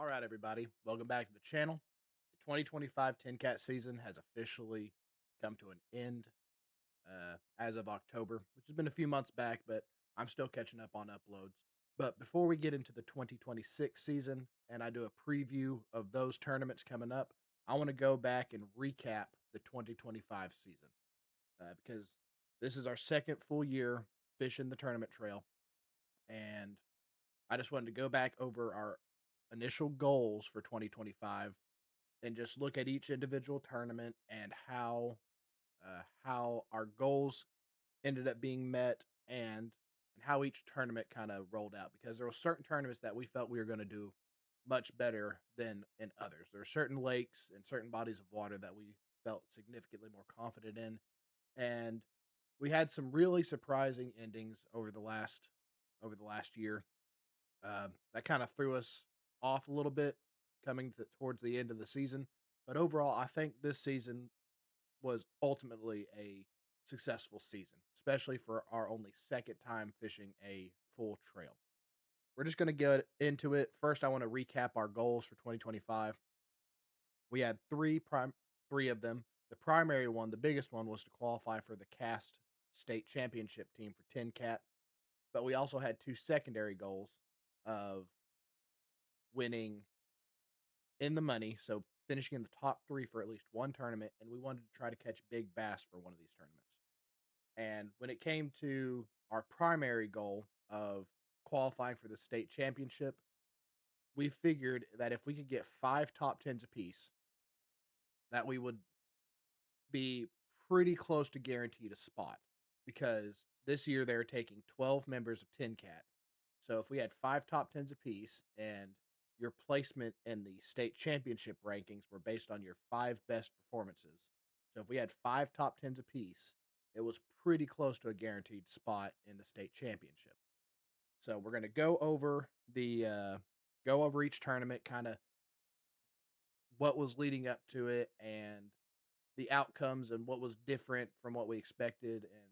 All right, everybody. Welcome back to the channel. The 2025 10 Cat season has officially come to an end as of October, which has been a few months back, but I'm still catching up on uploads. But before we get into the 2026 season and I do a preview of those tournaments coming up, I want to go back and recap the 2025 season because this is our second full year fishing the tournament trail. And I just wanted to go back over our initial goals for 2025 and just look at each individual tournament and how our goals ended up being met and how each tournament kind of rolled out because there were certain tournaments that we felt we were going to do much better than in others. There are certain lakes and certain bodies of water that we felt significantly more confident in, and we had some really surprising endings over the last year that kind of threw us off a little bit towards the end of the season. But overall, I think this season was ultimately a successful season, especially for our only second time fishing a full trail. We're just going to get into it. First, I want to recap our goals for 2025. We had three of them. The primary one, the biggest one, was to qualify for the Cast State Championship team for 10 Cat. But we also had two secondary goals of winning in the money, so finishing in the top three for at least one tournament, and we wanted to try to catch big bass for one of these tournaments. And when it came to our primary goal of qualifying for the state championship, we figured that if we could get five top tens apiece, that we would be pretty close to guaranteed a spot because this year they're taking 12 members of 10 Cat. So if we had five top tens apiece and your placement in the state championship rankings were based on your five best performances. So if we had five top tens apiece, it was pretty close to a guaranteed spot in the state championship. So we're going to go over each tournament, kind of what was leading up to it and the outcomes and what was different from what we expected and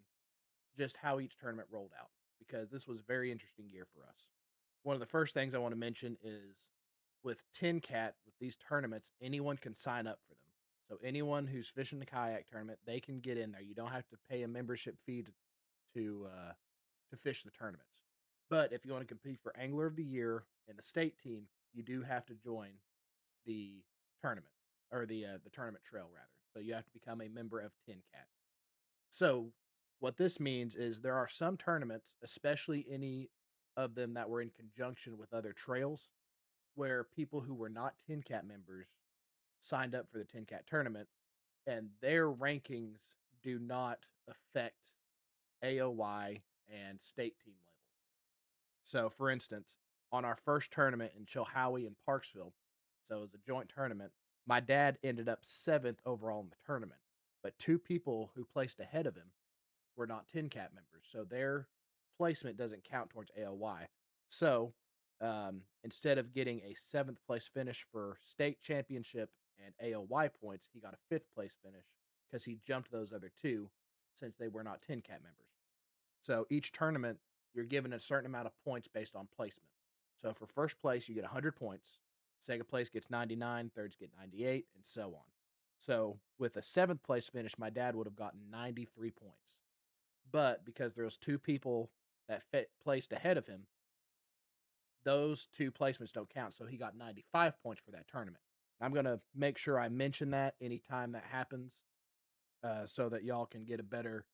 just how each tournament rolled out because this was a very interesting year for us. One of the first things I want to mention is with 10 Cat, with these tournaments, anyone can sign up for them. So anyone who's fishing the kayak tournament, they can get in there. You don't have to pay a membership fee to fish the tournaments. But if you want to compete for Angler of the Year in the state team, you do have to join the tournament or the tournament trail rather. So you have to become a member of 10 Cat. So what this means is there are some tournaments, especially any of them that were in conjunction with other trails, where people who were not 10 Cat members signed up for the 10 Cat tournament, and their rankings do not affect AOY and state team levels. So, for instance, on our first tournament in Chilhowie and Parksville, so it was a joint tournament, my dad ended up seventh overall in the tournament, but two people who placed ahead of him were not 10 Cat members, so their placement doesn't count towards AOY. So instead of getting a seventh place finish for state championship and AOY points, he got a fifth place finish because he jumped those other two since they were not 10 Cat members. So each tournament, you're given a certain amount of points based on placement. So for first place, you get 100 points. Second place gets 99, thirds get 98, and so on. So with a seventh place finish, my dad would have gotten 93 points. But because there was two people that placed ahead of him, those two placements don't count. So he got 95 points for that tournament. I'm going to make sure I mention that anytime that happens so that y'all can get a better,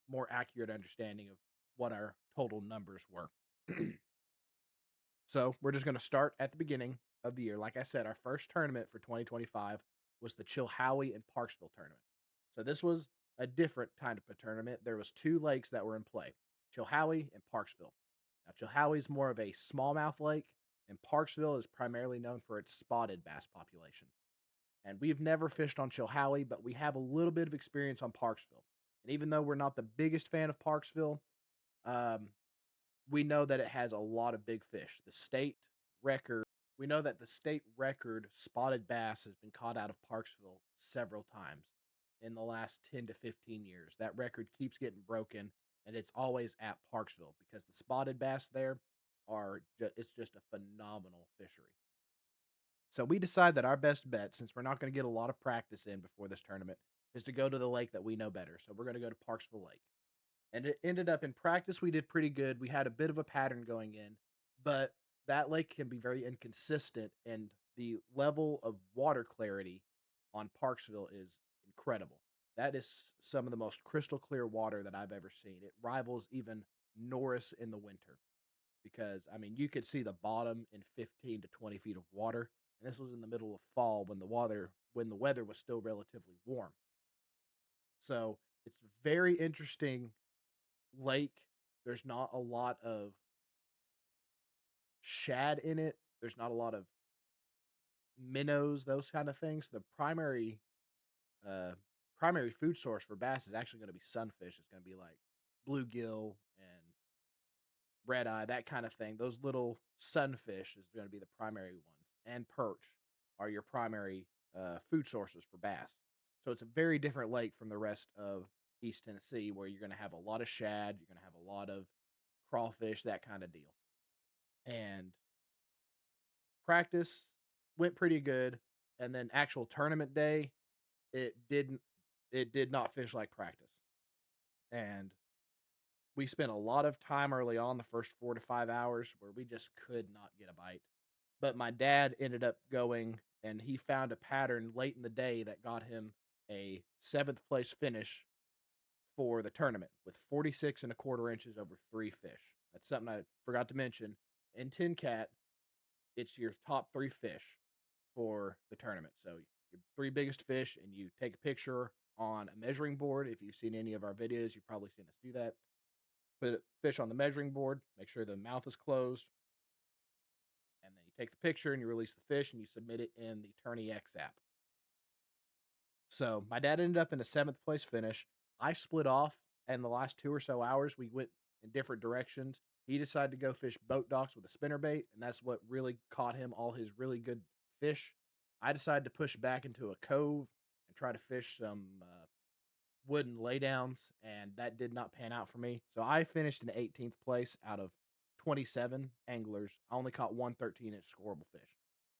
more accurate understanding of what our total numbers were. So we're just going to start at the beginning of the year. Like I said, our first tournament for 2025 was the Chilhowie and Parksville tournament. So this was a different kind of a tournament. There was two lakes that were in play, Chilhowie and Parksville. Now, Chilhowie is more of a smallmouth lake, and Parksville is primarily known for its spotted bass population. And we've never fished on Chilhowie, but we have a little bit of experience on Parksville. And even though we're not the biggest fan of Parksville, um, we know that it has a lot of big fish. We know that the state record spotted bass has been caught out of Parksville several times in the last 10 to 15 years. That record keeps getting broken, and it's always at Parksville because the spotted bass there it's just a phenomenal fishery. So we decide that our best bet, since we're not going to get a lot of practice in before this tournament, is to go to the lake that we know better. So we're going to go to Parksville Lake. And it ended up in practice, we did pretty good. We had a bit of a pattern going in, but that lake can be very inconsistent, and the level of water clarity on Parksville is incredible. That is some of the most crystal clear water that I've ever seen. It rivals even Norris in the winter because, I mean, you could see the bottom in 15 to 20 feet of water. And this was in the middle of fall when the weather was still relatively warm. So it's very interesting lake. There's not a lot of shad in it. There's not a lot of minnows, those kind of things. The uh, primary food source for bass is actually going to be sunfish. It's going to be like bluegill and red eye, that kind of thing. Those little sunfish is going to be the primary ones, and perch are your primary food sources for bass. So it's a very different lake from the rest of East Tennessee, where you're going to have a lot of shad, you're going to have a lot of crawfish, that kind of deal. And practice went pretty good, and then actual tournament day, it didn't it did not finish like practice. And we spent a lot of time early on, the first 4 to 5 hours, where we just could not get a bite. But my dad ended up going and he found a pattern late in the day that got him a seventh place finish for the tournament with 46 and a quarter inches over 3 fish. That's something I forgot to mention. In TNKATT, it's your top 3 fish for the tournament. So your 3 biggest fish, and you take a picture on a measuring board. If you've seen any of our videos, you've probably seen us do that. Put a fish on the measuring board, make sure the mouth is closed, and then you take the picture and you release the fish and you submit it in the Tourney X app. So my dad ended up in a seventh place finish. I split off, and the last 2 or so hours we went in different directions. He decided to go fish boat docks with a spinnerbait, and that's what really caught him all his really good fish. I decided to push back into a cove and try to fish some wooden laydowns, and that did not pan out for me. So I finished in 18th place out of 27 anglers. I only caught one 13-inch scoreable fish.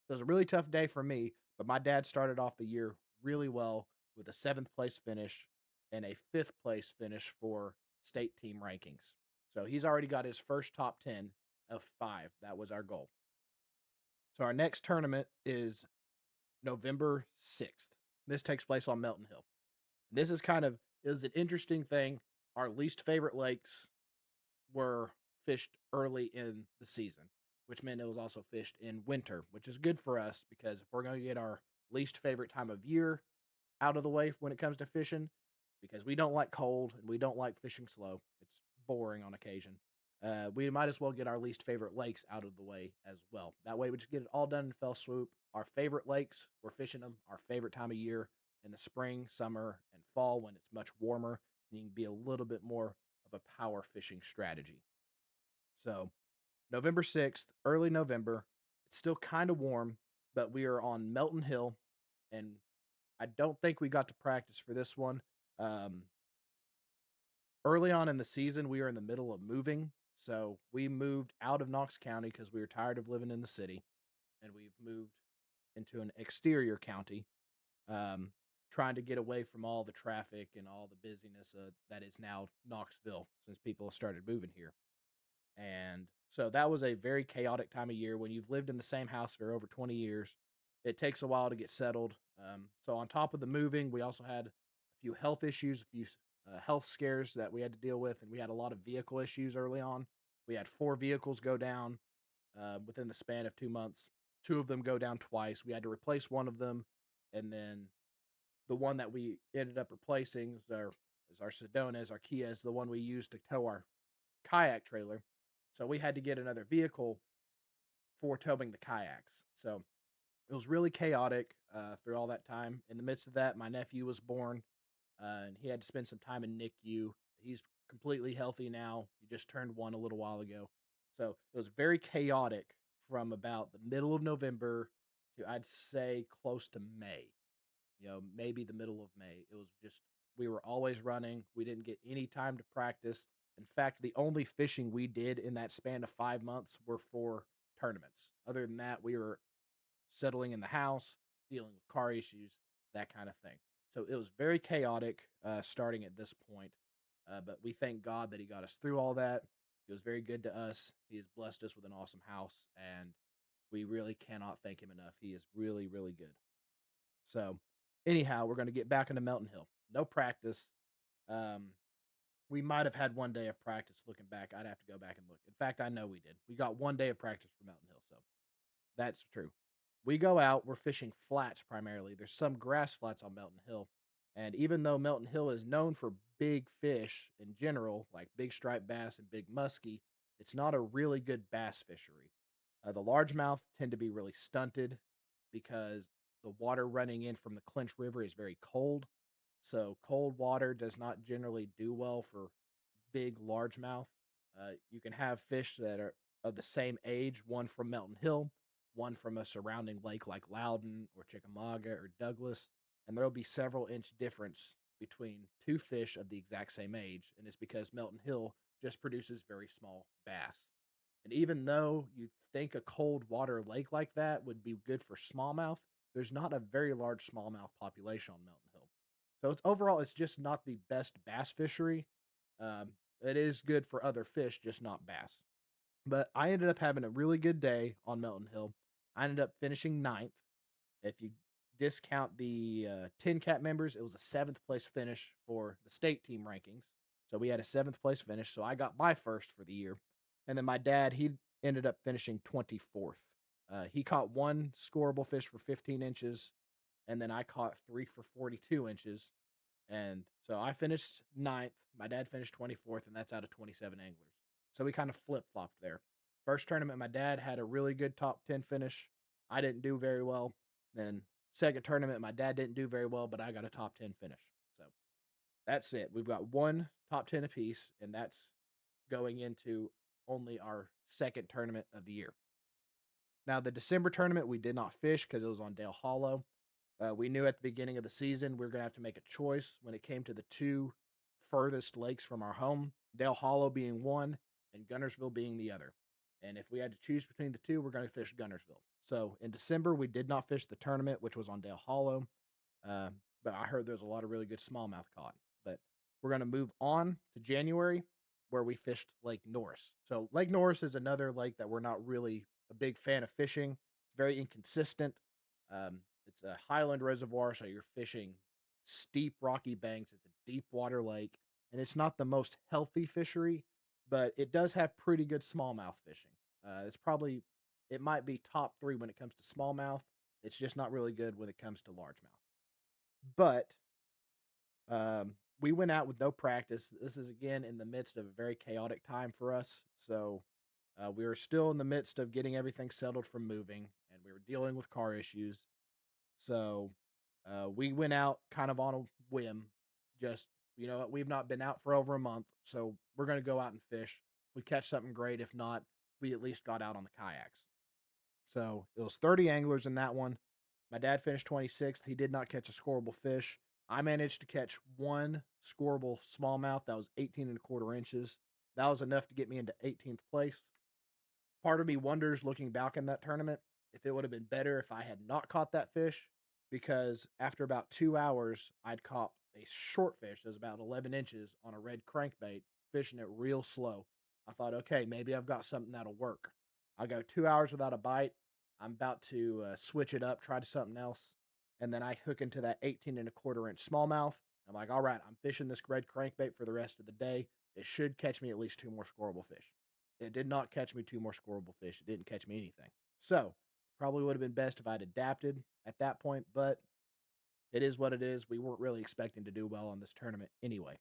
So it was a really tough day for me, but my dad started off the year really well with a seventh place finish and a fifth place finish for state team rankings. So he's already got his first top 10 of 5. That was our goal. So our next tournament is November 6th. This takes place on Melton Hill. This is an interesting thing. Our least favorite lakes were fished early in the season, which meant it was also fished in winter, which is good for us because if we're going to get our least favorite time of year out of the way when it comes to fishing, because we don't like cold and we don't like fishing slow, it's boring on occasion. We might as well get our least favorite lakes out of the way as well. That way, we just get it all done in fell swoop. Our favorite lakes, we're fishing them our favorite time of year in the spring, summer, and fall when it's much warmer and you can be a little bit more of a power fishing strategy. So, November 6th, early November, it's still kind of warm, but we are on Melton Hill, and I don't think we got to practice for this one. Um, Early on in the season, we were in the middle of moving. So we moved out of Knox County because we were tired of living in the city, and we've moved into an exterior county, um, trying to get away from all the traffic and all the busyness that is now Knoxville since people have started moving here. And so that was a very chaotic time of year. When you've lived in the same house for over 20 years, it takes a while to get settled. So, on top of the moving, we also had a few health issues, a few health scares that we had to deal with, and we had a lot of vehicle issues early on. We had 4 vehicles go down within the span of 2 months. Two of them go down twice. We had to replace one of them, and then the one that we ended up replacing is our Sedona, is our Kia, is the one we used to tow our kayak trailer. So we had to get another vehicle for towing the kayaks. So it was really chaotic through all that time. In the midst of that, my nephew was born, and he had to spend some time in NICU. He's completely healthy now. He just turned 1 a little while ago. So it was very chaotic from about the middle of November to, I'd say, close to May. Maybe the middle of May. It was just, we were always running. We didn't get any time to practice. In fact, the only fishing we did in that span of 5 months were for tournaments. Other than that, we were settling in the house, dealing with car issues, that kind of thing. So it was very chaotic starting at this point. But we thank God that He got us through all that. He was very good to us. He has blessed us with an awesome house, and we really cannot thank Him enough. He is really, really good. So, anyhow, we're going to get back into Melton Hill. No practice. Um, we might have had one day of practice looking back. I'd have to go back and look. In fact, I know we did. We got one day of practice for Mountain Hill, so that's true. We go out, we're fishing flats primarily. There's some grass flats on Melton Hill. And even though Melton Hill is known for big fish in general, like big striped bass and big muskie, it's not a really good bass fishery. The largemouth tend to be really stunted because the water running in from the Clinch River is very cold. So cold water does not generally do well for big largemouth. You can have fish that are of the same age, one from Melton Hill, one from a surrounding lake like Loudon or Chickamauga or Douglas, and there will be several inch difference between two fish of the exact same age, and it's because Melton Hill just produces very small bass. And even though you think a cold water lake like that would be good for smallmouth, there's not a very large smallmouth population on Melton Hill. So it's just not the best bass fishery. It is good for other fish, just not bass. But I ended up having a really good day on Melton Hill. I ended up finishing ninth. If you discount the TNKATT members, it was a seventh place finish for the state team rankings. So we had a seventh place finish. So I got my first for the year. And then my dad, he ended up finishing 24th. He caught one scoreable fish for 15 inches, and then I caught three for 42 inches. And so I finished ninth. My dad finished 24th, and that's out of 27 anglers. So we kind of flip flopped there. First tournament, my dad had a really good top 10 finish. I didn't do very well. Then, second tournament, my dad didn't do very well, but I got a top 10 finish. So that's it. We've got one top 10 apiece, and that's going into only our second tournament of the year. Now, the December tournament, we did not fish because it was on Dale Hollow. We knew at the beginning of the season we were going to have to make a choice when it came to the two furthest lakes from our home, Dale Hollow being one and Gunnersville being the other. And if we had to choose between the two, we're going to fish Gunnersville. So in December, we did not fish the tournament, which was on Dale Hollow. Uh, but I heard there's a lot of really good smallmouth caught. But we're going to move on to January, where we fished Lake Norris. So Lake Norris is another lake that we're not really a big fan of fishing. It's very inconsistent. It's a highland reservoir, so you're fishing steep rocky banks. It's a deep water lake, and it's not the most healthy fishery, but it does have pretty good smallmouth fishing. It might be top three when it comes to smallmouth. It's just not really good when it comes to largemouth. But we went out with no practice. This is again in the midst of a very chaotic time for us. So we were still in the midst of getting everything settled from moving, and we were dealing with car issues. So we went out kind of on a whim. Just, we've not been out for over a month. So we're going to go out and fish. We catch something great. If not, we at least got out on the kayaks. So it was 30 anglers in that one. My dad finished 26th. He did not catch a scoreable fish. I managed to catch one scoreable smallmouth that was 18 and a quarter inches. That was enough to get me into 18th place. Part of me wonders, looking back in that tournament, if it would have been better if I had not caught that fish, because after about 2 hours, I'd caught a short fish that was about 11 inches on a red crankbait, fishing it real slow. I thought, okay, maybe I've got something that'll work. I go 2 hours without a bite. I'm about to switch it up, try to something else. And then I hook into that 18 and a quarter inch smallmouth. I'm like, all right, I'm fishing this red crankbait for the rest of the day. It should catch me at least two more scoreable fish. It did not catch me two more scoreable fish. It didn't catch me anything. So, probably would have been best if I'd adapted at that point, but it is what it is. We weren't really expecting to do well on this tournament anyway.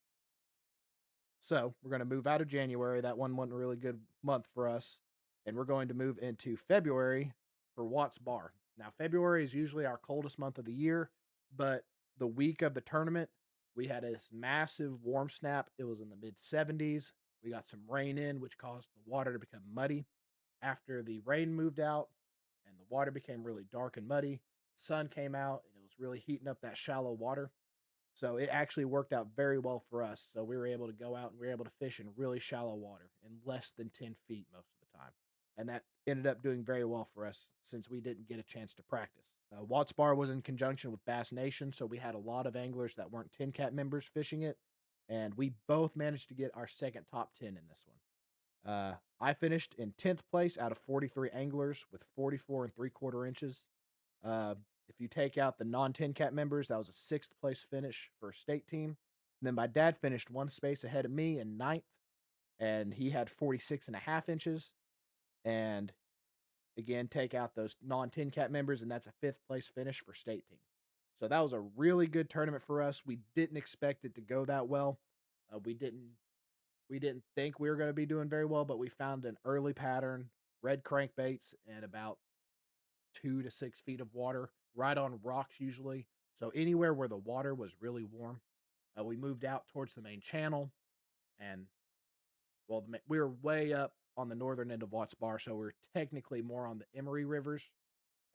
So, we're going to move out of January. That one wasn't a really good month for us. And we're going to move into February for Watts Bar. Now, February is usually our coldest month of the year, but the week of the tournament, we had this massive warm snap. It was in the mid 70s. We got some rain in, which caused the water to become muddy. After the rain moved out and the water became really dark and muddy, the sun came out and it was really heating up that shallow water. So it actually worked out very well for us. So we were able to go out and we were able to fish in really shallow water in less than 10 feet most of the time. And that ended up doing very well for us since we didn't get a chance to practice. Watts Bar was in conjunction with Bass Nation, so we had a lot of anglers that weren't TNKATT members fishing it, and we both managed to get our second top 10 in this one. I finished in 10th place out of 43 anglers with 44 3/4 inches. Uh, if you take out the non TNKATT members, that was a 6th place finish for a state team. And then my dad finished one space ahead of me in ninth, and he had 46 1/2 inches. And again, take out those non TNKATT members, and that's a 5th place finish for state team. So that was a really good tournament for us. We didn't expect it to go that well. We didn't think we were going to be doing very well, but we found an early pattern, red crankbaits, and about 2 to 6 feet of water, right on rocks usually. So anywhere where the water was really warm, we moved out towards the main channel, and well, we were way up on the northern end of Watts Bar, so we're technically more on the Emery rivers.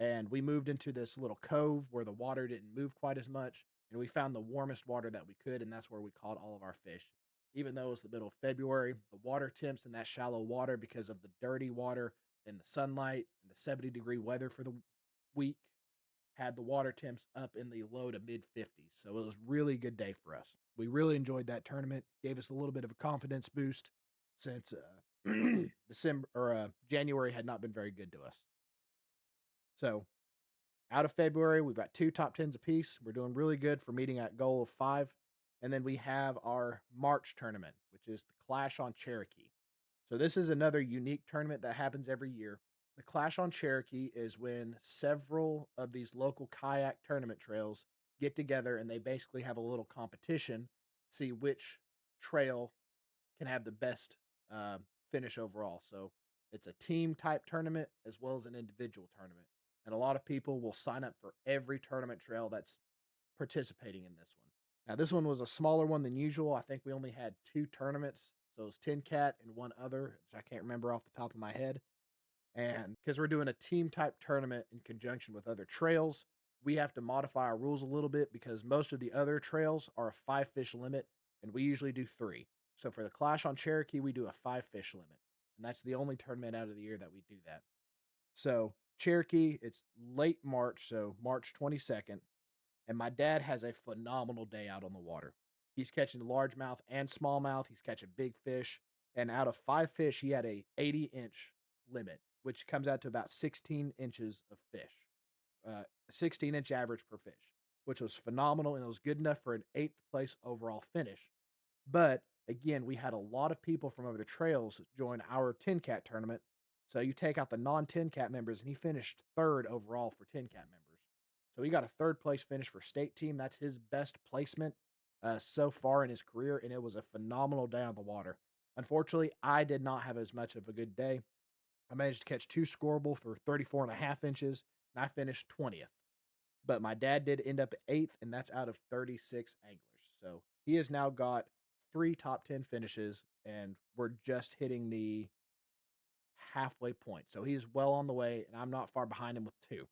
And we moved into this little cove where the water didn't move quite as much, and we found the warmest water that we could, and that's where we caught all of our fish. Even though it was the middle of February, the water temps in that shallow water, because of the dirty water and the sunlight and the 70-degree weather for the week, had the water temps up in the low to mid 50s. So it was really good day for us. We really enjoyed that tournament. Gave us a little bit of a confidence boost since December or January had not been very good to us. So out of February, we've got 2 top 10s apiece. We're doing really good for meeting that goal of 5. And then we have our March tournament, which is the Clash on Cherokee. So this is another unique tournament that happens every year. The Clash on Cherokee is when several of these local kayak tournament trails get together and they basically have a little competition, see which trail can have the best uh, finish overall. So it's a team type tournament as well as an individual tournament. And a lot of people will sign up for every tournament trail that's participating in this one. Now, this one was a smaller one than usual. I think we only had 2 tournaments. So it was TNKATT and one other, which I can't remember off the top of my head. And because we're doing a team type tournament in conjunction with other trails, we have to modify our rules a little bit because most of the other trails are a 5 fish limit, and we usually do 3. So for the Clash on Cherokee, we do a 5 fish limit. And that's the only tournament out of the year that we do that. So Cherokee, it's late March, so March 22nd. And my dad has a phenomenal day out on the water. He's catching largemouth and smallmouth. He's catching big fish. And out of 5 fish, he had a 80-inch limit, which comes out to about 16 inches of fish. 16-inch average per fish, which was phenomenal, and it was good enough for an 8th place overall finish. But again, we had a lot of people from over the trails join our TNKATT tournament. So you take out the non TNKATT members, and he finished 3rd overall for TNKATT members. So he got a 3rd place finish for state team. That's his best placement so far in his career, and it was a phenomenal day on the water. Unfortunately, I did not have as much of a good day. I managed to catch 2 scoreable for 34 1/2 inches, and I finished 20th. But my dad did end up at 8th, and that's out of 36 anglers. So he has now got 3 top 10 finishes, and we're just hitting the halfway point. So he's well on the way, and I'm not far behind him with 2.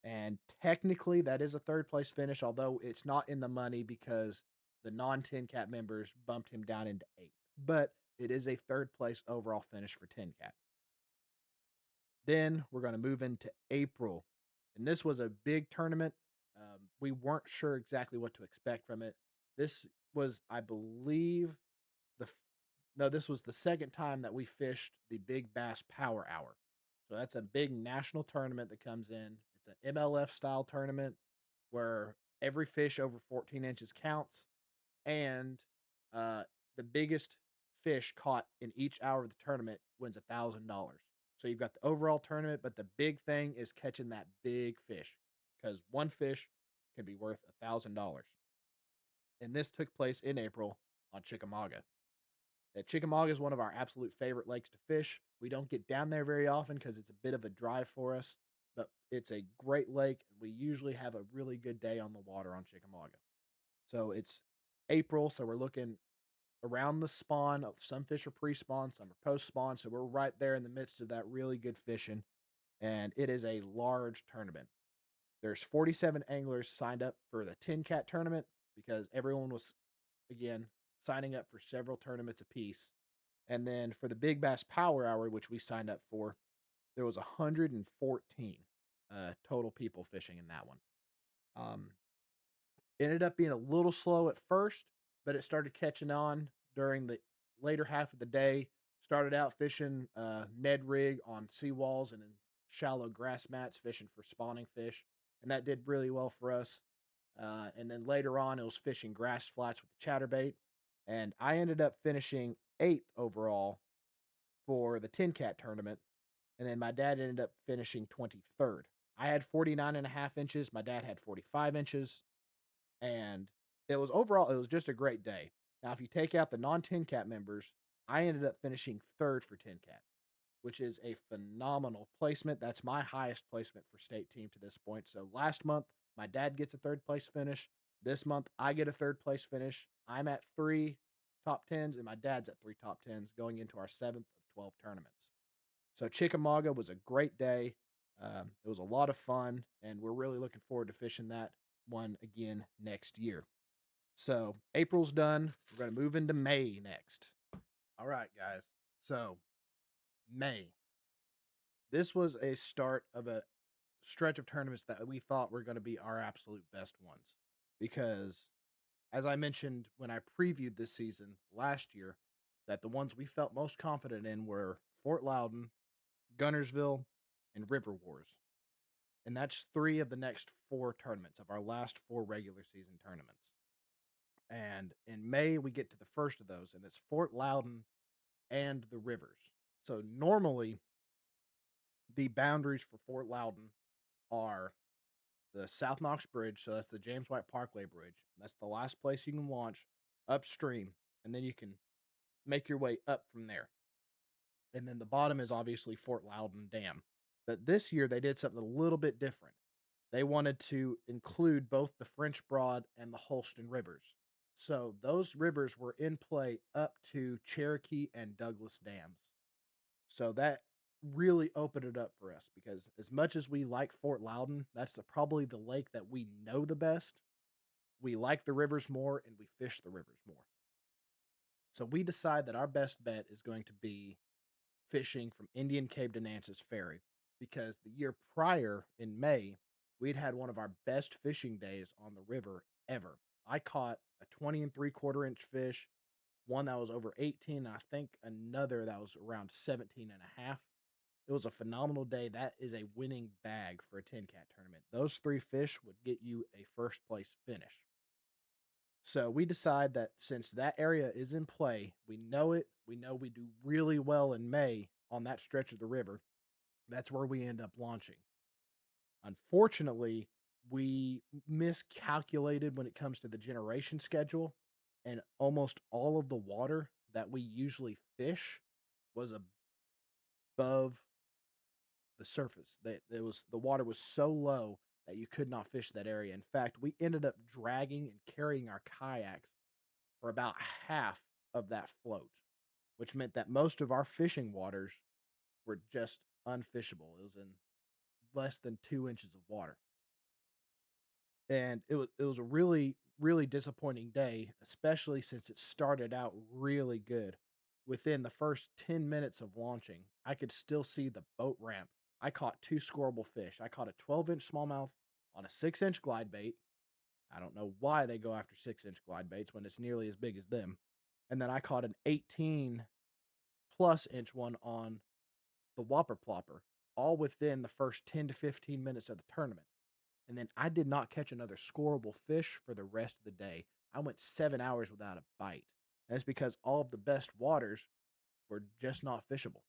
And technically, that is a 3rd place finish, although it's not in the money because the non TNKATT members bumped him down into 8th. But it is a 3rd place overall finish for TNKATT. Then we're going to move into April. And this was a big tournament. We weren't sure exactly what to expect from it. This was, I believe, this was the second time that we fished the Big Bass Power Hour. So that's a big national tournament that comes in. It's an MLF style tournament where every fish over 14 inches counts, and the biggest fish caught in each hour of the tournament wins $1,000. So you've got the overall tournament, but the big thing is catching that big fish because one fish can be worth $1,000. And this took place in April on Chickamauga. Chickamauga is one of our absolute favorite lakes to fish. We don't get down there very often because it's a bit of a drive for us, but it's a great lake. We usually have a really good day on the water on Chickamauga. So it's April, so we're looking around the spawn. Some fish are pre-spawn, some are post-spawn, so we're right there in the midst of that really good fishing, and it is a large tournament. There's 47 anglers signed up for the TNKATT tournament because everyone was, again, signing up for several tournaments apiece. And then for the Big Bass Power Hour, which we signed up for, There was 114 total people fishing in that one. Um, Ended up being a little slow at first, but it started catching on during the later half of the day. Started out fishing Ned rig on seawalls and in shallow grass mats, fishing for spawning fish, and that did really well for us. And then later on, it was fishing grass flats with the chatterbait, and I ended up finishing eighth overall for the TNKATT tournament, and then my dad ended up finishing 23rd. I had 49.5 inches. My dad had 45 inches and it was overall, it was just a great day. Now, if you take out the non 10 cat members, I ended up finishing third for 10 cat, which is a phenomenal placement. That's my highest placement for state team to this point. So last month, my dad gets a third place finish. This month, I get a third place finish. I'm at three top tens, and my dad's at three top tens going into our seventh of 12 tournaments. So Chickamauga was a great day. It was a lot of fun, and we're really looking forward to fishing that one again next year. So April's done. We're going to move into May next. All right, guys. So May. This was a start of a stretch of tournaments that we thought were going to be our absolute best ones. Because, as I mentioned when I previewed this season last year, that the ones we felt most confident in were Fort Loudon, Gunnersville, and River Wars. And that's three of the next four tournaments of our last four regular season tournaments. And in May, we get to the first of those, and it's Fort Loudon and the Rivers. So normally, the boundaries for Fort Loudon are the South Knox Bridge. So that's the James White Parkway Bridge. That's the last place you can launch upstream, and then you can make your way up from there. And then the bottom is obviously Fort Loudon Dam. But this year, they did something a little bit different. They wanted to include both the French Broad and the Holston Rivers. So those rivers were in play up to Cherokee and Douglas dams. So that really opened it up for us because as much as we like Fort Loudon, that's probably the lake that we know the best. We like the rivers more and we fish the rivers more. So we decide that our best bet is going to be fishing from Indian Cave to Nance's Ferry because the year prior in May, we'd had one of our best fishing days on the river ever. I caught a 20 3/4 inch fish, one that was over 18, and I think another that was around 17 and a half. It was a phenomenal day. That is a winning bag for a 10 cat tournament. Those three fish would get you a first place finish. So we decide that since that area is in play, we know it. We know we do really well in May on that stretch of the river. That's where we end up launching. Unfortunately, we miscalculated when it comes to the generation schedule, and almost all of the water that we usually fish was above the surface. The water was so low that you could not fish that area. In fact, we ended up dragging and carrying our kayaks for about half of that float, which meant that most of our fishing waters were just unfishable. It was in less than 2 inches of water. And it was a really disappointing day, especially since it started out really good. Within the first 10 minutes of launching, I could still see the boat ramp. I caught two scoreable fish. I caught a 12-inch smallmouth on a 6-inch glide bait. I don't know why they go after 6-inch glide baits when it's nearly as big as them. And then I caught an 18 plus inch one on the Whopper Plopper, all within the first 10 to 15 minutes of the tournament. And then I did not catch another scoreable fish for the rest of the day. I went 7 hours without a bite. And it's because all of the best waters were just not fishable.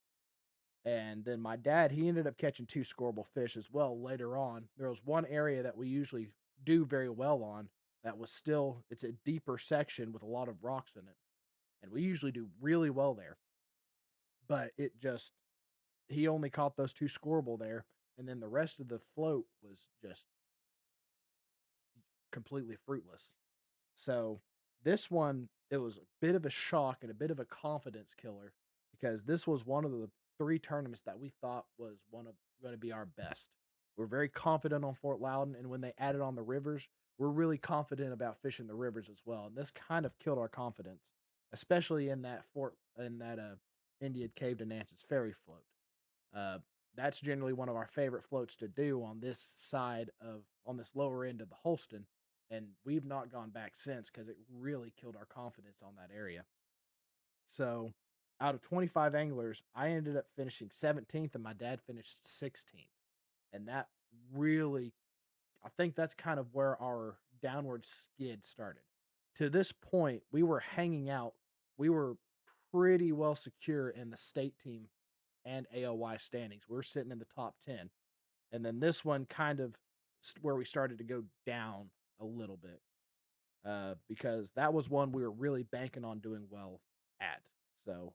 And then my dad, he ended up catching two scoreable fish as well later on. There was one area that we usually do very well on that was still, it's a deeper section with a lot of rocks in it. And we usually do really well there. But it just, he only caught those two scoreable there. And then the rest of the float was just completely fruitless. So this one, it was a bit of a shock and a bit of a confidence killer because this was one of the three tournaments that we thought was one of going to be our best. We're very confident on Fort Loudon, and when they added on the rivers, we're really confident about fishing the rivers as well. And this kind of killed our confidence, especially in that Indian Cave to Nance's Ferry float. that's generally one of our favorite floats to do on this side of on this lower end of the Holston. And we've not gone back since because it really killed our confidence on that area. So out of 25 anglers, I ended up finishing 17th and my dad finished 16th. And that really, I think that's kind of where our downward skid started. To this point, we were hanging out. We were pretty well secure in the state team and AOY standings. We were sitting in the top 10. And then this one kind of where we started to go down a little bit because that was one we were really banking on doing well at. So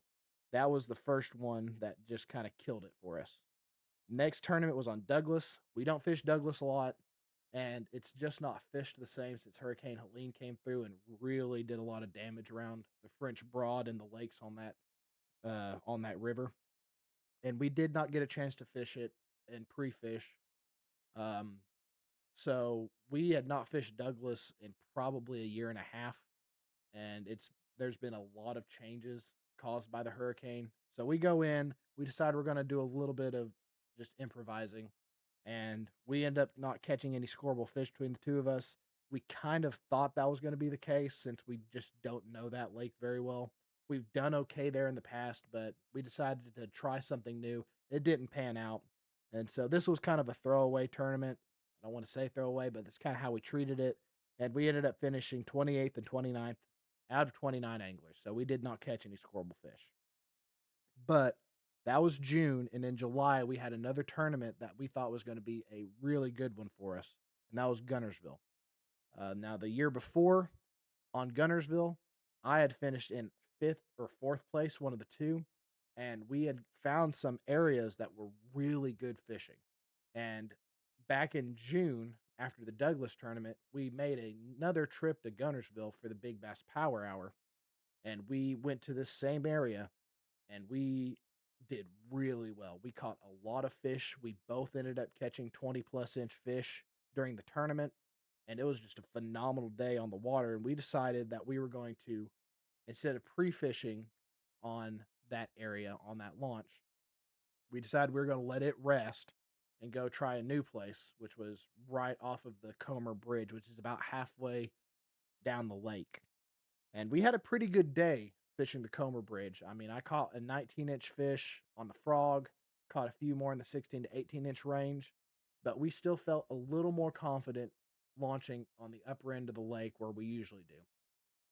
that was the first one that just kind of killed it for us. Next tournament was on Douglas. We don't fish Douglas a lot, and it's just not fished the same since Hurricane Helene came through and really did a lot of damage around the French Broad and the lakes on that river. And we did not get a chance to fish it and pre-fish. Um, so we had not fished Douglas in probably a year and a half, and there's been a lot of changes caused by the hurricane. So we go in, we decide we're going to do a little bit of just improvising, and we end up not catching any scoreable fish between the two of us. We kind of thought that was going to be the case since we just don't know that lake very well. We've done okay there in the past, but we decided to try something new. It didn't pan out. And so this was kind of a throwaway tournament. I don't want to say throwaway, but that's kind of how we treated it. And we ended up finishing 28th and 29th out of 29 anglers. So we did not catch any scoreable fish. But that was June. And in July, we had another tournament that we thought was going to be a really good one for us. And that was Gunnersville. Now, the year before on Gunnersville, I had finished in fifth or fourth place, one of the two. And we had found some areas that were really good fishing. And back in June, after the Douglas tournament, we made another trip to Gunnersville for the Big Bass Power Hour. And we went to this same area and we did really well. We caught a lot of fish. We both ended up catching 20+ inch fish during the tournament. And it was just a phenomenal day on the water. And we decided that we were going to, instead of pre fishing on that area, on that launch, we decided we were going to let it rest and go try a new place, which was right off of the Comer Bridge, which is about halfway down the lake. And we had a pretty good day fishing the Comer Bridge. I mean, I caught a 19-inch fish on the frog, caught a few more in the 16 to 18-inch range, but we still felt a little more confident launching on the upper end of the lake where we usually do.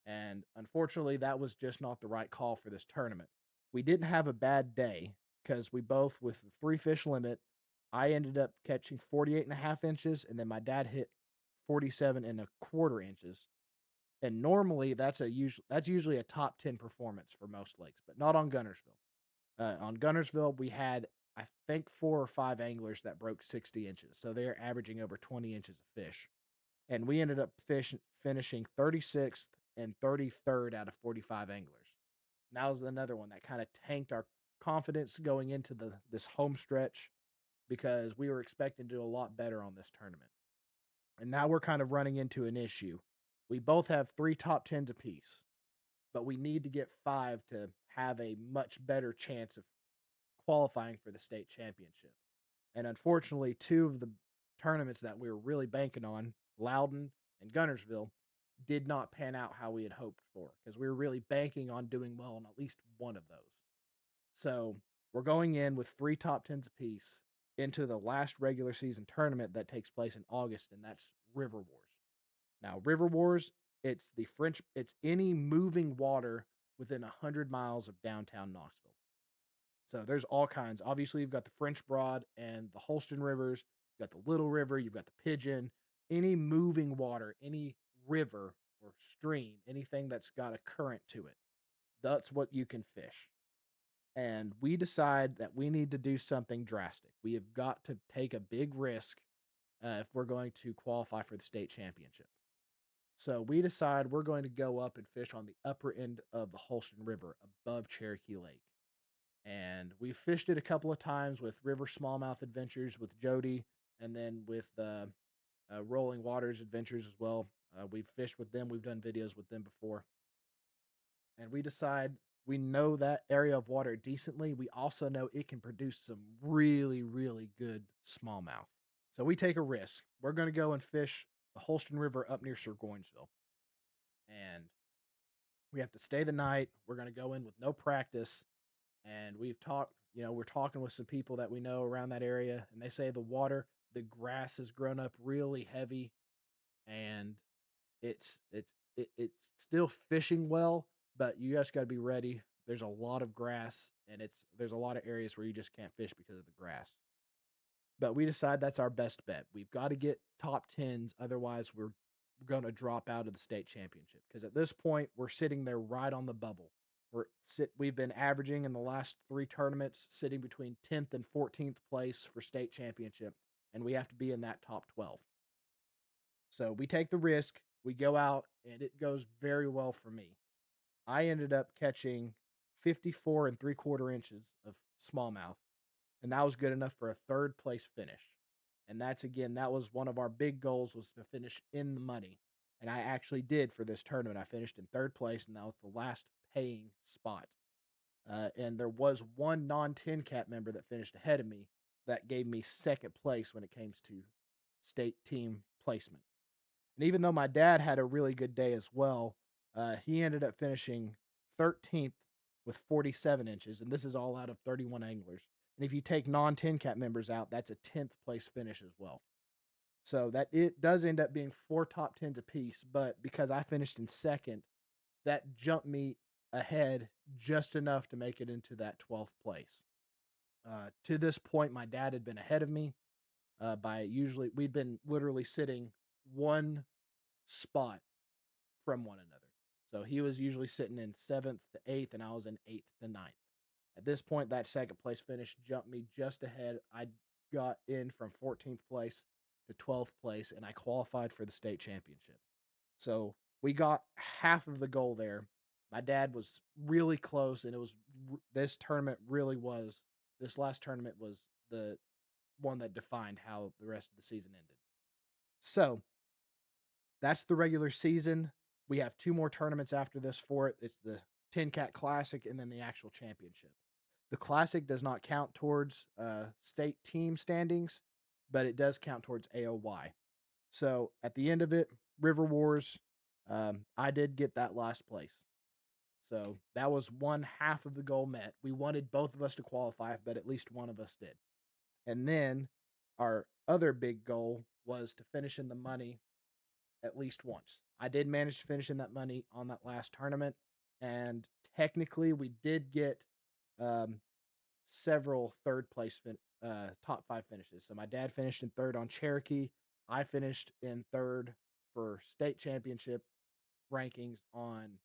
And unfortunately, that was just not the right call for this tournament. We didn't have a bad day because we both, with the 3 fish limit, I ended up catching 48.5 inches, and then my dad hit 47.25 inches. And normally that's usually a top 10 performance for most lakes, but not on Gunnersville. On Gunnersville, we had I think 4 or 5 anglers that broke 60 inches, so they're averaging over 20 inches of fish. And we ended up finishing 36th and 33rd out of 45 anglers. And that was another one that kind of tanked our confidence going into this home stretch because we were expecting to do a lot better on this tournament. And now we're kind of running into an issue. We both have 3 top 10s apiece, but we need to get 5 to have a much better chance of qualifying for the state championship. And unfortunately, 2 of the tournaments that we were really banking on, Loudon and Gunnersville, did not pan out how we had hoped for because we were really banking on doing well in at least one of those. So we're going in with 3 top 10s apiece into the last regular season tournament that takes place in August, and that's River Wars. Now, River Wars, it's any moving water within 100 miles of downtown Knoxville. So there's all kinds. Obviously, you've got the French Broad and the Holston Rivers. You've got the Little River. You've got the Pigeon. Any moving water, any river or stream, anything that's got a current to it, that's what you can fish. And we decide that we need to do something drastic. We have got to take a big risk if we're going to qualify for the state championship. So we decide we're going to go up and fish on the upper end of the Holston River above Cherokee Lake. And we fished it a couple of times with River Smallmouth Adventures with Jody, and then with Rolling Waters Adventures as well. We've fished with them. We've done videos with them before. And we decide We know that area of water decently. We also know it can produce some really, really good smallmouth. So we take a risk. We're going to go and fish the Holston River up near Burgoynesville. And we have to stay the night. We're going to go in with no practice. And we've talked, we're talking with some people that we know around that area. And they say the grass has grown up really heavy. And it's still fishing well, but you just got to be ready. There's a lot of grass, and there's a lot of areas where you just can't fish because of the grass. But we decide that's our best bet. We've got to get top tens, otherwise we're going to drop out of the state championship. Because at this point, we're sitting there right on the bubble. We've been averaging in the last 3 tournaments, sitting between 10th and 14th place for state championship, and we have to be in that top 12. So we take the risk, we go out, and it goes very well for me. I ended up catching 54 3/4 inches of smallmouth, and that was good enough for a third place finish. And that was one of our big goals, was to finish in the money. And I actually did for this tournament. I finished in third place, and that was the last paying spot. And there was one non-TNKATT member that finished ahead of me that gave me second place when it came to state team placement. And even though my dad had a really good day as well, he ended up finishing 13th with 47 inches, and this is all out of 31 anglers. And if you take non-TNKATT members out, that's a 10th place finish as well. So that it does end up being 4 top 10s apiece, but because I finished in second, that jumped me ahead just enough to make it into that 12th place. To this point, my dad had been ahead of me we'd been literally sitting one spot from one another. So he was usually sitting in 7th to 8th, and I was in 8th to 9th. At this point, that second place finish jumped me just ahead. I got in from 14th place to 12th place, and I qualified for the state championship. So we got half of the goal there. My dad was really close, and this last tournament was the one that defined how the rest of the season ended. So that's the regular season. We have 2 more tournaments after this for it. It's the TNKATT Classic and then the actual championship. The Classic does not count towards state team standings, but it does count towards AOY. So at the end of it, River Wars, I did get that last place. So that was one half of the goal met. We wanted both of us to qualify, but at least one of us did. And then our other big goal was to finish in the money at least once. I did manage to finish in that money on that last tournament, and technically we did get um, several top 5 finishes. So my dad finished in third on Cherokee. I finished in third for state championship rankings on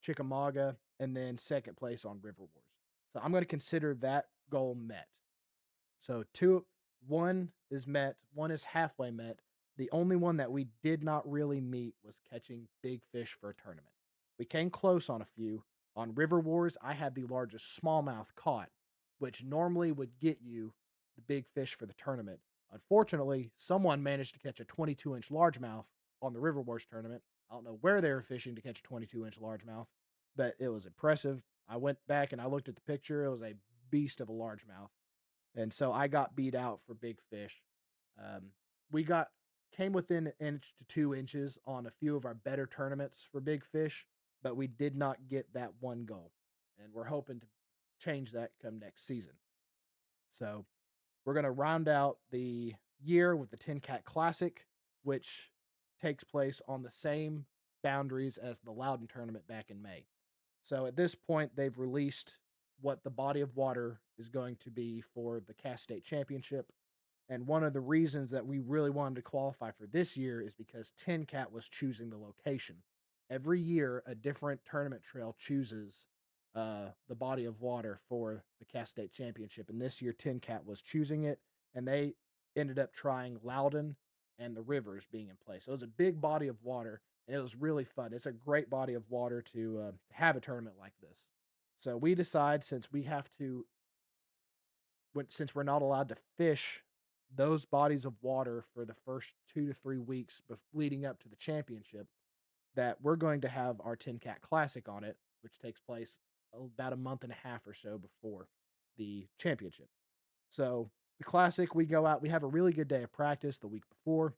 Chickamauga, and then second place on River Wars. So I'm going to consider that goal met. So one is met, one is halfway met. The only one that we did not really meet was catching big fish for a tournament. We came close on a few. On River Wars, I had the largest smallmouth caught, which normally would get you the big fish for the tournament. Unfortunately, someone managed to catch a 22-inch largemouth on the River Wars tournament. I don't know where they were fishing to catch a 22-inch largemouth, but it was impressive. I went back and I looked at the picture. It was a beast of a largemouth. And so I got beat out for big fish. Um, we came within an inch to 2 inches on a few of our better tournaments for big fish, but we did not get that one goal. And we're hoping to change that come next season. So we're going to round out the year with the TNKATT Classic, which takes place on the same boundaries as the Loudon tournament back in May. So at this point, they've released what the body of water is going to be for the Cass State Championship. And one of the reasons that we really wanted to qualify for this year is because TNKATT was choosing the location. Every year, a different tournament trail chooses the body of water for the Cass State Championship. And this year, TNKATT was choosing it, and they ended up trying Loudon and the rivers being in place. So it was a big body of water, and it was really fun. It's a great body of water to have a tournament like this. So we decide since we're not allowed to fish those bodies of water for the first 2 to 3 weeks leading up to the championship, that we're going to have our TNKATT Classic on it, which takes place about a month and a half or so before the championship. So the classic, we go out, we have a really good day of practice the week before.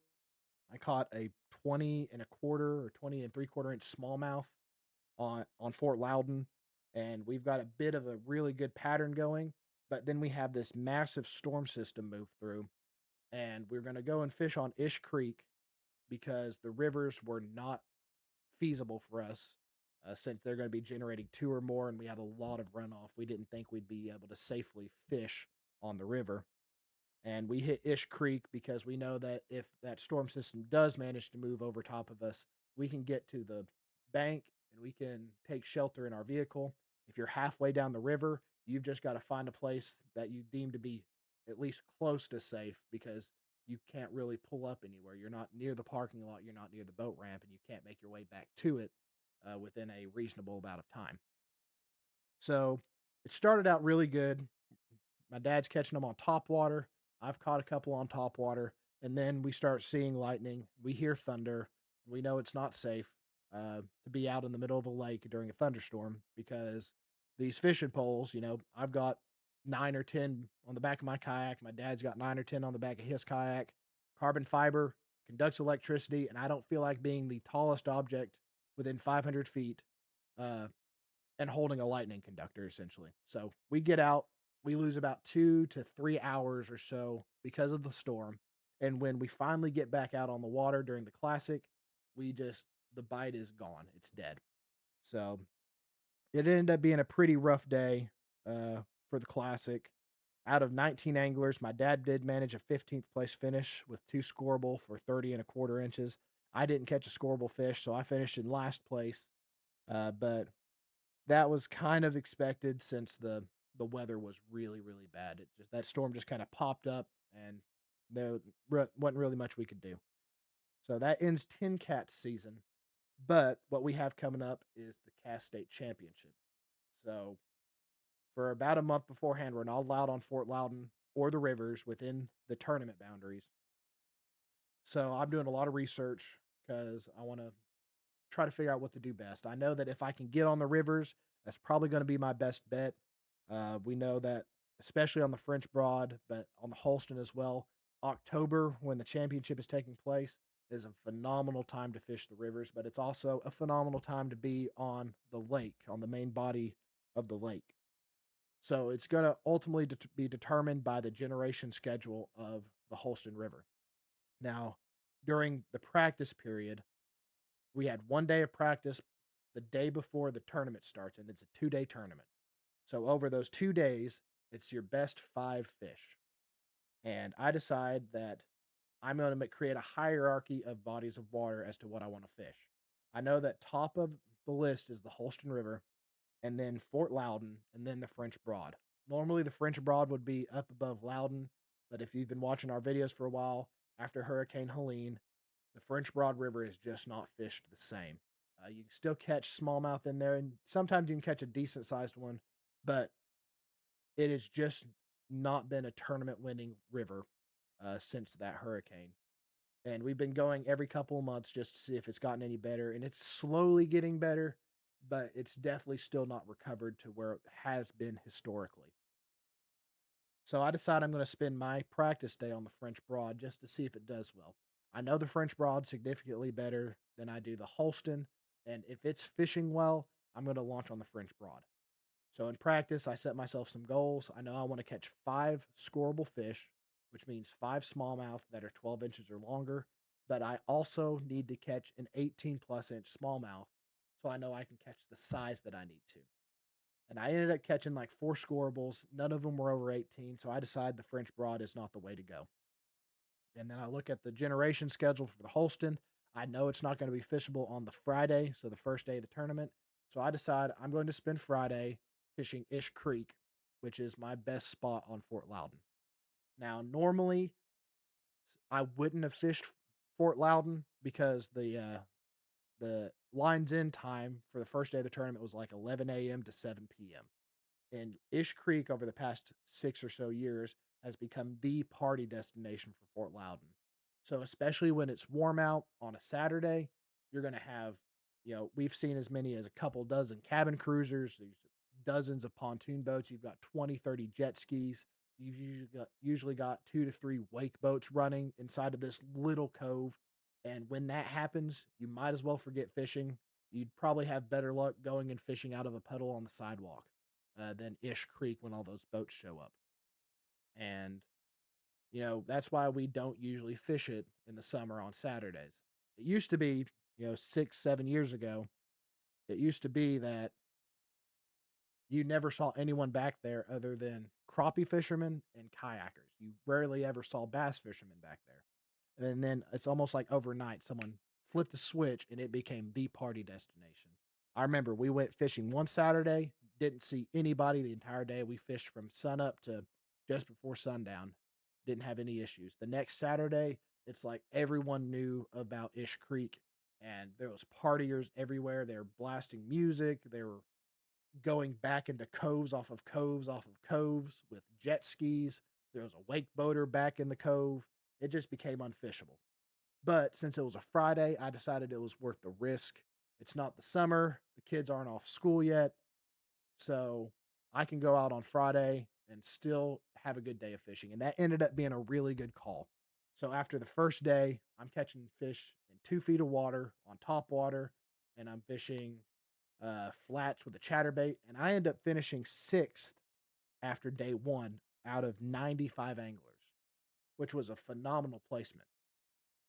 I caught a 20 and a quarter or 20 and three-quarter inch smallmouth on Fort Loudon, and we've got a bit of a really good pattern going. But then we have this massive storm system move through, and we're going to go and fish on Ish Creek because the rivers were not feasible for us since they're going to be generating two or more, and we had a lot of runoff. We didn't think we'd be able to safely fish on the river, and we hit Ish Creek because we know that if that storm system does manage to move over top of us, we can get to the bank and we can take shelter in our vehicle. If you're halfway down the river, you've just got to find a place that you deem to be at least close to safe because you can't really pull up anywhere. You're not near the parking lot, you're not near the boat ramp, and you can't make your way back to it within a reasonable amount of time. So it started out really good. My dad's catching them on top water. I've caught a couple on top water. And then we start seeing lightning. We hear thunder. We know it's not safe to be out in the middle of a lake during a thunderstorm because these fishing poles, I've got 9 or 10 on the back of my kayak. My dad's got 9 or 10 on the back of his kayak. Carbon fiber conducts electricity, and I don't feel like being the tallest object within 500 feet uh, and holding a lightning conductor essentially. So we get out, we lose about 2 to 3 hours or so because of the storm. And when we finally get back out on the water during the classic, the bite is gone. It's dead. So it ended up being a pretty rough day for the classic. Out of 19 anglers, my dad did manage a 15th place finish with two scoreable for 30 and a quarter inches. I didn't catch a scoreable fish, so I finished in last place. But that was kind of expected since the weather was really really bad. It just that storm just kind of popped up, and there wasn't really much we could do. So that ends TNKATT season. But what we have coming up is the Cass State Championship. So for about a month beforehand, we're not allowed on Fort Loudon or the rivers within the tournament boundaries. So I'm doing a lot of research because I want to try to figure out what to do best. I know that if I can get on the rivers, that's probably going to be my best bet. We know that, especially on the French Broad, but on the Holston as well, October, when the championship is taking place, is a phenomenal time to fish the rivers, but it's also a phenomenal time to be on the lake, on the main body of the lake. So it's going to ultimately be determined by the generation schedule of the Holston River. Now, during the practice period, we had one day of practice the day before the tournament starts, and it's a 2 day tournament. So over those 2 days, it's your best five fish. And I decide that I'm going to create a hierarchy of bodies of water as to what I want to fish. I know that top of the list is the Holston River, and then Fort Loudon, and then the French Broad. Normally, the French Broad would be up above Loudon, but if you've been watching our videos for a while, after Hurricane Helene, the French Broad River is just not fished the same. You can still catch smallmouth in there, and sometimes you can catch a decent sized one, but it has just not been a tournament winning river since that hurricane. And we've been going every couple of months just to see if it's gotten any better, and it's slowly getting better, but it's definitely still not recovered to where it has been historically. So I decide I'm going to spend my practice day on the French Broad just to see if it does well. I know the French Broad significantly better than I do the Holston, and if it's fishing well, I'm going to launch on the French Broad. So in practice, I set myself some goals. I know I want to catch 5 scoreable fish, which means 5 smallmouth that are 12 inches or longer. But I also need to catch an 18 plus inch smallmouth so I know I can catch the size that I need to. And I ended up catching like 4 scoreables. None of them were over 18. So I decided the French Broad is not the way to go. And then I look at the generation schedule for the Holston. I know it's not going to be fishable on the Friday, so the first day of the tournament. So I decide I'm going to spend Friday fishing Ish Creek, which is my best spot on Fort Loudon. Now, normally I wouldn't have fished Fort Loudon because the lines in time for the first day of the tournament was like 11 a.m. to 7 p.m. And Ish Creek over the past 6 or so years has become the party destination for Fort Loudon. So especially when it's warm out on a Saturday, you're going to have, we've seen as many as a couple dozen cabin cruisers, these dozens of pontoon boats. You've got 20, 30 jet skis. You've usually got 2 to 3 wake boats running inside of this little cove. And when that happens, you might as well forget fishing. You'd probably have better luck going and fishing out of a puddle on the sidewalk than Ish Creek when all those boats show up. And, that's why we don't usually fish it in the summer on Saturdays. It used to be, 6, 7 years ago, it used to be that you never saw anyone back there other than crappie fishermen and kayakers. You rarely ever saw bass fishermen back there. And then it's almost like overnight, someone flipped a switch and it became the party destination. I remember we went fishing one Saturday, didn't see anybody the entire day. We fished from sun up to just before sundown, didn't have any issues. The next Saturday, it's like everyone knew about Ish Creek and there was partiers everywhere. They were blasting music. They were going back into coves off of coves with jet skis. There was a wake boater back in the cove. It just became unfishable. But since it was a Friday, I decided it was worth the risk. It's not the summer, the kids aren't off school yet. So I can go out on Friday and still have a good day of fishing. And that ended up being a really good call. So after the first day, I'm catching fish in 2 feet of water on top water, and I'm fishing flats with a chatterbait, and I end up finishing sixth after day one out of 95 anglers, which was a phenomenal placement.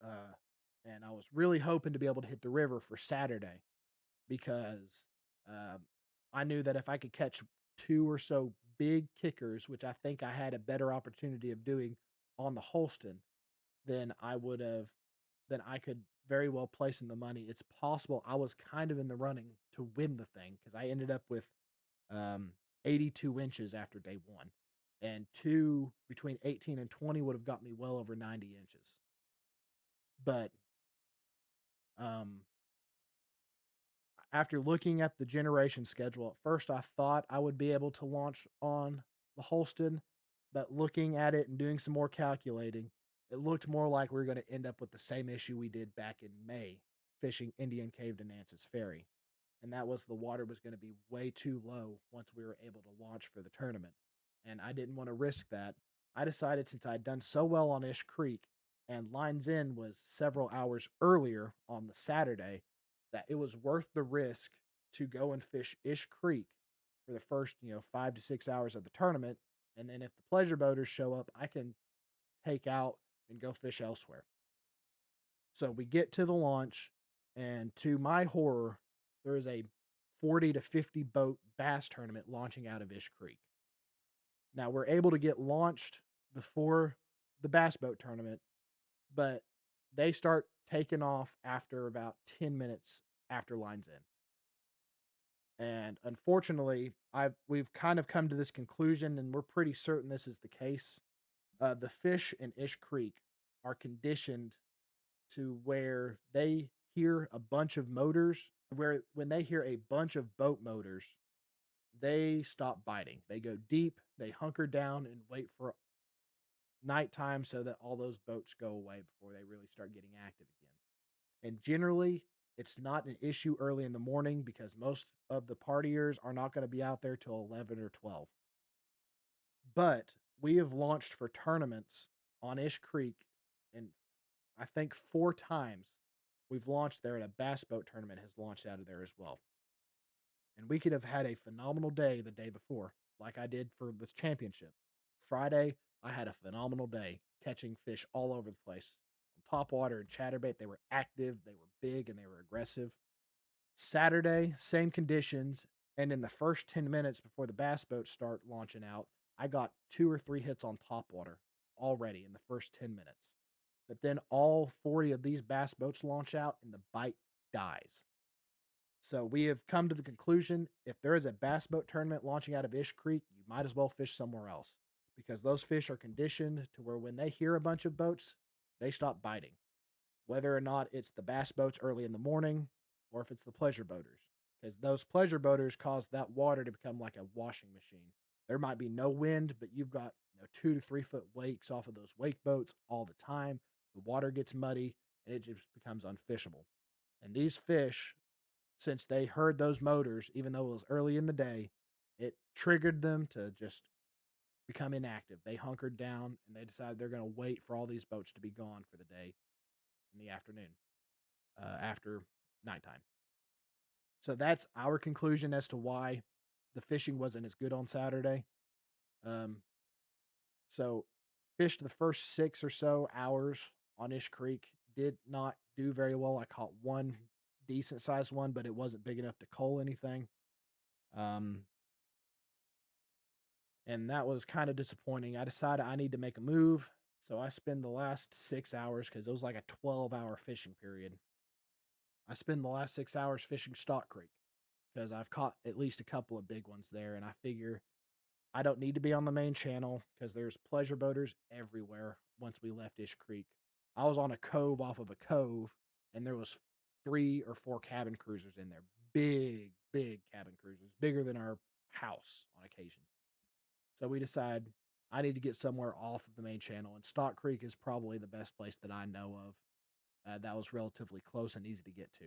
Uh, and I was really hoping to be able to hit the river for Saturday because um, I knew that if I could catch two or so big kickers, which I think I had a better opportunity of doing on the Holston, then then I could very well place in the money. It's possible I was kind of in the running to win the thing because I ended up with um, 82 inches after day one. And two between 18 and 20 would have got me well over 90 inches. But um, after looking at the generation schedule, at first I thought I would be able to launch on the Holston, but looking at it and doing some more calculating, it looked more like we were going to end up with the same issue we did back in May fishing Indian Cave to Nance's Ferry. And that was the water was going to be way too low once we were able to launch for the tournament. And I didn't want to risk that. I decided since I'd done so well on Ish Creek and Lines In was several hours earlier on the Saturday that it was worth the risk to go and fish Ish Creek for the first, 5 to 6 hours of the tournament. And then if the pleasure boaters show up, I can take out and go fish elsewhere. So we get to the launch, and to my horror, there is a 40 to 50 boat bass tournament launching out of Ish Creek. Now we're able to get launched before the bass boat tournament, but they start taking off after about 10 minutes after lines in. And unfortunately, we've kind of come to this conclusion, and we're pretty certain this is the case. The fish in Ish Creek are conditioned to where they hear a bunch of motors, where when they hear a bunch of boat motors, they stop biting. They go deep, they hunker down and wait for nighttime so that all those boats go away before they really start getting active again. And generally, it's not an issue early in the morning because most of the partiers are not going to be out there till 11 or 12. But we have launched for tournaments on Ish Creek, and I think 4 times we've launched there, and a bass boat tournament has launched out of there as well. And we could have had a phenomenal day the day before, like I did for this championship. Friday, I had a phenomenal day catching fish all over the place. On top water and chatterbait, they were active, they were big, and they were aggressive. Saturday, same conditions. And in the first 10 minutes before the bass boats start launching out, I got 2 or 3 hits on top water already in the first 10 minutes. But then all 40 of these bass boats launch out and the bite dies. So we have come to the conclusion if there is a bass boat tournament launching out of Ish Creek, you might as well fish somewhere else because those fish are conditioned to where when they hear a bunch of boats, they stop biting. Whether or not it's the bass boats early in the morning or if it's the pleasure boaters, because those pleasure boaters cause that water to become like a washing machine. There might be no wind, but you've got 2 to 3 foot wakes off of those wake boats all the time. The water gets muddy and it just becomes unfishable. And these fish, since they heard those motors, even though it was early in the day, it triggered them to just become inactive. They hunkered down and they decided they're going to wait for all these boats to be gone for the day in the afternoon after nighttime. So that's our conclusion as to why the fishing wasn't as good on Saturday. Um, so fished the first 6 or so hours on Ish Creek. Did not do very well. I caught one decent sized one, but it wasn't big enough to cull anything. Um, and that was kind of disappointing. I decided I need to make a move. So I spend the last 6 hours, because it was like a 12-hour fishing period. I spend the last 6 hours fishing Stock Creek because I've caught at least a couple of big ones there. And I figure I don't need to be on the main channel because there's pleasure boaters everywhere once we left Ish Creek. I was on a cove off of a cove, and there was 3 or 4 cabin cruisers in there. Big, big cabin cruisers, bigger than our house on occasion. So we decide I need to get somewhere off of the main channel, and Stock Creek is probably the best place that I know of. That was relatively close and easy to get to.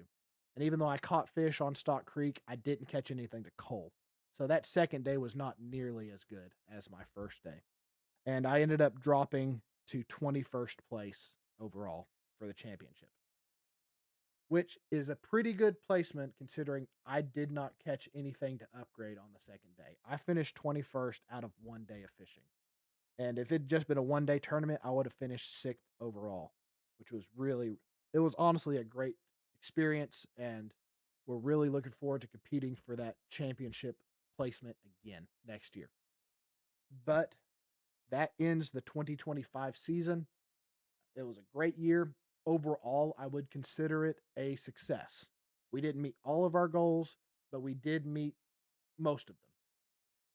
And even though I caught fish on Stock Creek, I didn't catch anything to cull. So that second day was not nearly as good as my first day. And I ended up dropping to 21st place overall for the championship, which is a pretty good placement considering I did not catch anything to upgrade on the second day. I finished 21st out of 1 day of fishing. And if it'd just been a 1 day tournament, I would have finished 6th overall, which was really, it was honestly a great experience. And we're really looking forward to competing for that championship placement again next year. But that ends the 2025 season. It was a great year. Overall, I would consider it a success. We didn't meet all of our goals, but we did meet most of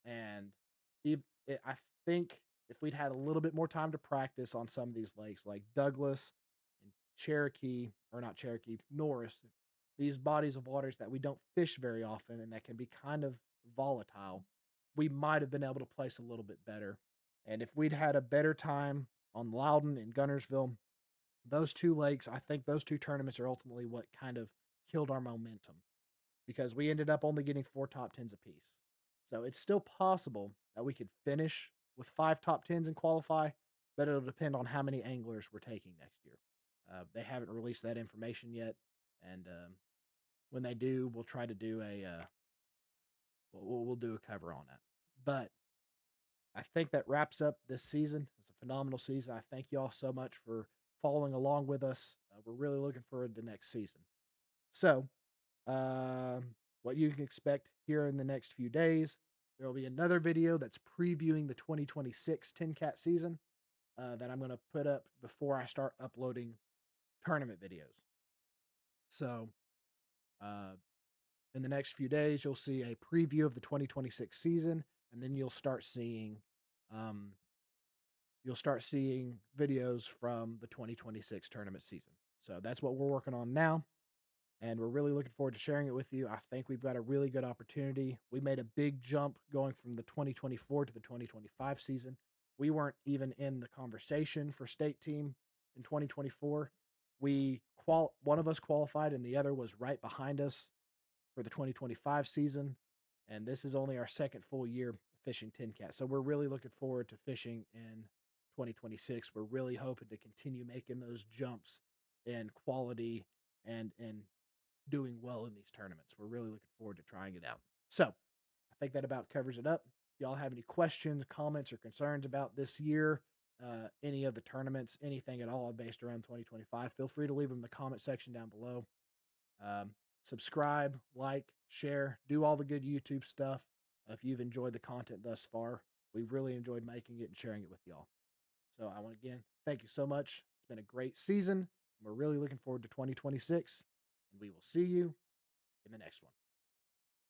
them. And I think if we'd had a little bit more time to practice on some of these lakes, like Douglas and Cherokee, or not Cherokee, Norris, these bodies of waters that we don't fish very often and that can be kind of volatile, we might have been able to place a little bit better. And if we'd had a better time on Loudon and Gunnersville, those 2 lakes, I think those 2 tournaments are ultimately what kind of killed our momentum, because we ended up only getting 4 top 10s apiece. So it's still possible that we could finish with 5 top 10s and qualify, but it'll depend on how many anglers we're taking next year. They haven't released that information yet, and when they do, we'll try to do we'll do a cover on that. But I think that wraps up this season. It's a phenomenal season. I thank you all so much for following along with us. We're really looking forward to next season. So, what you can expect here in the next few days, there will be another video that's previewing the 2026 TNKATT season that I'm going to put up before I start uploading tournament videos. So, uh, in the next few days, you'll see a preview of the 2026 season, and then um, you'll start seeing videos from the 2026 tournament season. So that's what we're working on now, and we're really looking forward to sharing it with you. I think we've got a really good opportunity. We made a big jump going from the 2024 to the 2025 season. We weren't even in the conversation for state team in 2024. One of us qualified and the other was right behind us for the 2025 season, and this is only our second full year fishing TNKATT. So we're really looking forward to fishing in 2026. We're really hoping to continue making those jumps in quality and in doing well in these tournaments. We're really looking forward to trying it out. So I think that about covers it up. If y'all have any questions, comments, or concerns about this year, any of the tournaments, anything at all based around 2025, feel free to leave them in the comment section down below. Um, Subscribe, like, share, do all the good YouTube stuff. If you've enjoyed the content thus far, we've really enjoyed making it and sharing it with y'all. So I want to again thank you so much. It's been a great season. We're really looking forward to 2026, and we will see you in the next one.